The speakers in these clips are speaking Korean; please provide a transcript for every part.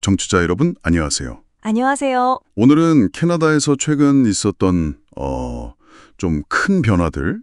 정치자 여러분, 안녕하세요. 안녕하세요. 오늘은 캐나다에서 최근 있었던 좀 큰 변화들,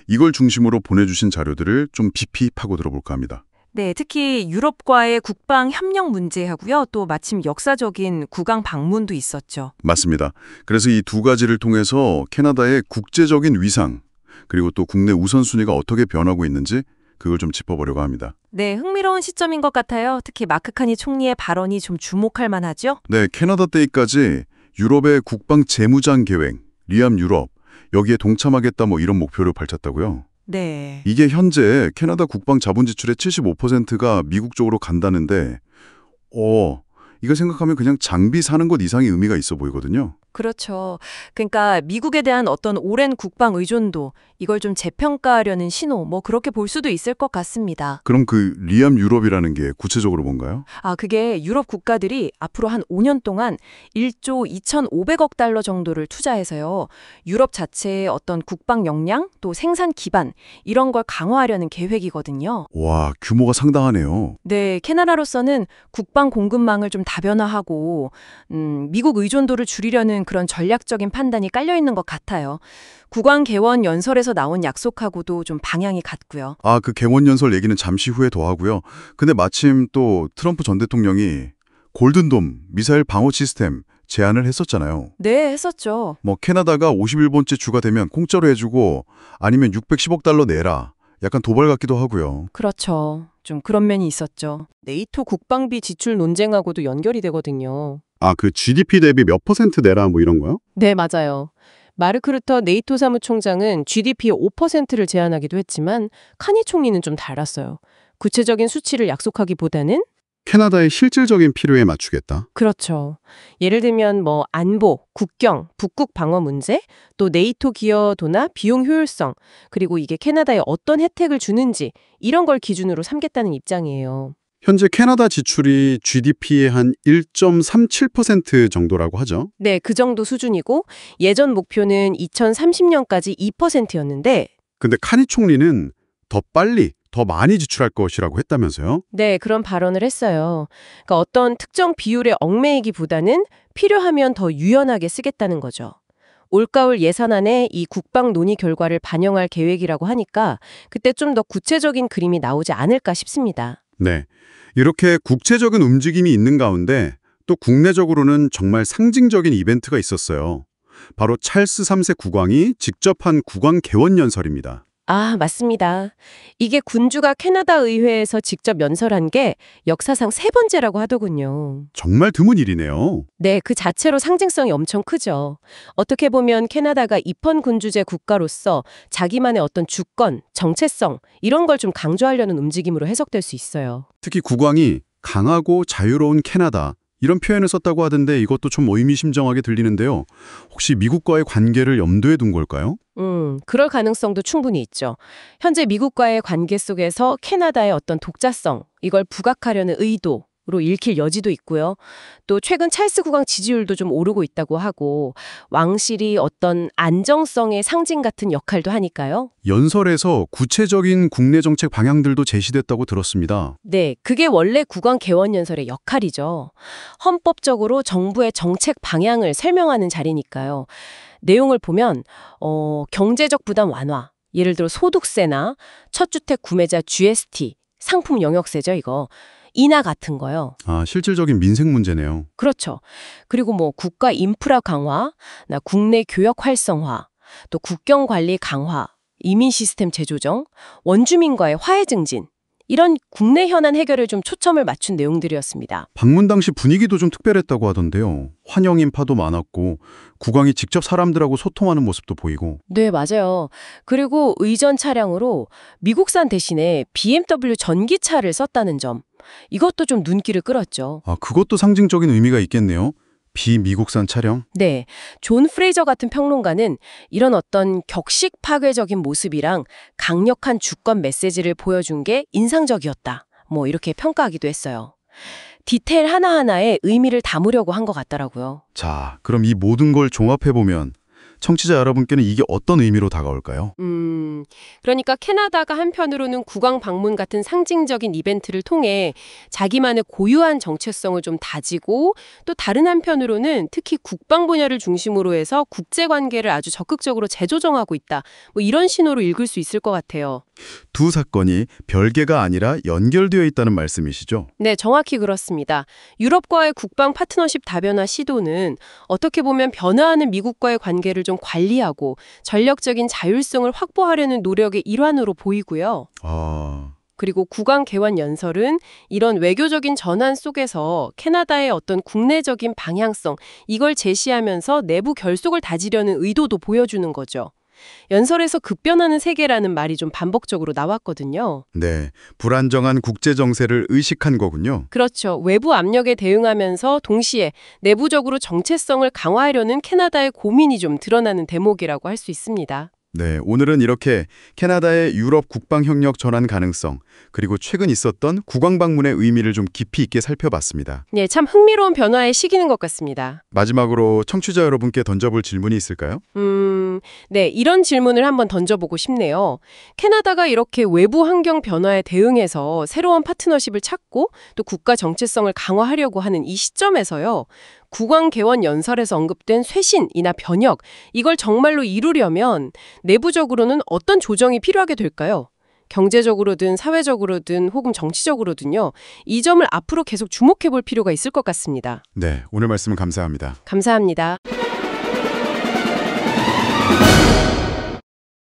이걸 중심으로 보내주신 자료들을 좀 깊이 파고 들어볼까 합니다. 네, 특히 유럽과의 국방 협력 문제하고요. 또 마침 역사적인 국왕 방문도 있었죠. 맞습니다. 그래서 이 두 가지를 통해서 캐나다의 국제적인 위상, 그리고 또 국내 우선순위가 어떻게 변하고 있는지 그걸 좀 짚어보려고 합니다. 네, 흥미로운 시점인 것 같아요. 특히 마크 카니 총리의 발언이 좀 주목할 만하죠? 네, 캐나다 데이까지 유럽의 국방 재무장 계획, 리암 유럽, 여기에 동참하겠다 뭐 이런 목표를 밝혔다고요. 네. 이게 현재 캐나다 국방 자본 지출의 75%가 미국 쪽으로 간다는데 이거 생각하면 그냥 장비 사는 것 이상의 의미가 있어 보이거든요. 그렇죠. 그러니까 미국에 대한 어떤 오랜 국방 의존도, 이걸 좀 재평가하려는 신호, 뭐 그렇게 볼 수도 있을 것 같습니다. 그럼 그 리암 유럽이라는 게 구체적으로 뭔가요? 그게 유럽 국가들이 앞으로 한 5년 동안 1조 2,500억 달러 정도를 투자해서요. 유럽 자체의 어떤 국방 역량, 또 생산 기반, 이런 걸 강화하려는 계획이거든요. 와, 규모가 상당하네요. 네, 캐나다로서는 국방 공급망을 좀 다변화하고 미국 의존도를 줄이려는 그런 전략적인 판단이 깔려 있는 것 같아요. 국왕 개원 연설에서 나온 약속하고도 좀 방향이 같고요. 그 개원 연설 얘기는 잠시 후에 더 하고요. 근데 마침 또 트럼프 전 대통령이 골든돔 미사일 방어 시스템 제안을 했었잖아요. 네, 했었죠. 뭐 캐나다가 51번째 주가 되면 공짜로 해주고 아니면 610억 달러 내라. 약간 도발 같기도 하고요. 그렇죠. 좀 그런 면이 있었죠. 네이토 국방비 지출 논쟁하고도 연결이 되거든요. 그 GDP 대비 몇 퍼센트 내라 뭐 이런 거요? 네, 맞아요. 마르크 루터 네이토 사무총장은 GDP의 5%를 제안하기도 했지만 카니 총리는 좀 달랐어요. 구체적인 수치를 약속하기보다는 캐나다의 실질적인 필요에 맞추겠다. 그렇죠. 예를 들면 안보, 국경, 북극 방어 문제, 또 네이토 기여도나 비용 효율성, 그리고 이게 캐나다에 어떤 혜택을 주는지 이런 걸 기준으로 삼겠다는 입장이에요. 현재 캐나다 지출이 GDP의 한 1.37% 정도라고 하죠. 네, 그 정도 수준이고 예전 목표는 2030년까지 2%였는데 근데 카니 총리는 더 빨리, 더 많이 지출할 것이라고 했다면서요? 네, 그런 발언을 했어요. 그러니까 어떤 특정 비율에 얽매이기보다는 필요하면 더 유연하게 쓰겠다는 거죠. 올가을 예산안에 이 국방 논의 결과를 반영할 계획이라고 하니까 그때 좀 더 구체적인 그림이 나오지 않을까 싶습니다. 네. 이렇게 국제적인 움직임이 있는 가운데 또 국내적으로는 정말 상징적인 이벤트가 있었어요. 바로 찰스 3세 국왕이 직접 한 국왕 개원 연설입니다. 맞습니다. 이게 군주가 캐나다 의회에서 직접 연설한 게 역사상 3번째라고 하더군요. 정말 드문 일이네요. 네, 그 자체로 상징성이 엄청 크죠. 어떻게 보면 캐나다가 입헌 군주제 국가로서 자기만의 어떤 주권, 정체성 이런 걸 좀 강조하려는 움직임으로 해석될 수 있어요. 특히 국왕이 강하고 자유로운 캐나다 이런 표현을 썼다고 하던데 이것도 좀 의미심장하게 들리는데요. 혹시 미국과의 관계를 염두에 둔 걸까요? 그럴 가능성도 충분히 있죠. 현재 미국과의 관계 속에서 캐나다의 어떤 독자성, 이걸 부각하려는 의도로 읽힐 여지도 있고요. 또 최근 찰스 국왕 지지율도 좀 오르고 있다고 하고 왕실이 어떤 안정성의 상징 같은 역할도 하니까요. 연설에서 구체적인 국내 정책 방향들도 제시됐다고 들었습니다. 네, 그게 원래 국왕 개원 연설의 역할이죠. 헌법적으로 정부의 정책 방향을 설명하는 자리니까요. 내용을 보면 경제적 부담 완화, 예를 들어 소득세나 첫 주택 구매자 GST, 상품 영역세죠 이거, 인하 같은 거요. 실질적인 민생 문제네요. 그렇죠. 그리고 국가 인프라 강화, 국내 교역 활성화, 또 국경 관리 강화, 이민 시스템 재조정, 원주민과의 화해 증진, 이런 국내 현안 해결에 좀 초점을 맞춘 내용들이었습니다. 방문 당시 분위기도 좀 특별했다고 하던데요. 환영 인파도 많았고 국왕이 직접 사람들하고 소통하는 모습도 보이고. 네, 맞아요. 그리고 의전 차량으로 미국산 대신에 BMW 전기차를 썼다는 점. 이것도 좀 눈길을 끌었죠. 그것도 상징적인 의미가 있겠네요. 비미국산 차량? 네, 존 프레이저 같은 평론가는 이런 어떤 격식 파괴적인 모습이랑 강력한 주권 메시지를 보여준 게 인상적이었다. 이렇게 평가하기도 했어요. 디테일 하나하나에 의미를 담으려고 한 것 같더라고요. 자, 그럼 이 모든 걸 종합해보면 청취자 여러분께는 이게 어떤 의미로 다가올까요? 그러니까 캐나다가 한편으로는 국왕 방문 같은 상징적인 이벤트를 통해 자기만의 고유한 정체성을 좀 다지고 또 다른 한편으로는 특히 국방 분야를 중심으로 해서 국제 관계를 아주 적극적으로 재조정하고 있다. 뭐 이런 신호로 읽을 수 있을 것 같아요. 두 사건이 별개가 아니라 연결되어 있다는 말씀이시죠? 네, 정확히 그렇습니다. 유럽과의 국방 파트너십 다변화 시도는 어떻게 보면 변화하는 미국과의 관계를 좀 관리하고 전략적인 자율성을 확보하려는 노력의 일환으로 보이고요. 그리고 국왕 개원 연설은 이런 외교적인 전환 속에서 캐나다의 어떤 국내적인 방향성, 이걸 제시하면서 내부 결속을 다지려는 의도도 보여주는 거죠. 연설에서 급변하는 세계라는 말이 좀 반복적으로 나왔거든요. 네, 불안정한 국제 정세를 의식한 거군요. 그렇죠. 외부 압력에 대응하면서 동시에 내부적으로 정체성을 강화하려는 캐나다의 고민이 좀 드러나는 대목이라고 할 수 있습니다. 네, 오늘은 이렇게 캐나다의 유럽 국방 협력 전환 가능성, 그리고 최근 있었던 국왕 방문의 의미를 좀 깊이 있게 살펴봤습니다. 네, 참 흥미로운 변화의 시기는 것 같습니다. 마지막으로 청취자 여러분께 던져볼 질문이 있을까요? 네, 이런 질문을 한번 던져보고 싶네요. 캐나다가 이렇게 외부 환경 변화에 대응해서 새로운 파트너십을 찾고 또 국가 정체성을 강화하려고 하는 이 시점에서요. 국왕 개원 연설에서 언급된 쇄신이나 변혁, 이걸 정말로 이루려면 내부적으로는 어떤 조정이 필요하게 될까요? 경제적으로든 사회적으로든 혹은 정치적으로든요. 이 점을 앞으로 계속 주목해 볼 필요가 있을 것 같습니다. 네, 오늘 말씀 감사합니다. 감사합니다.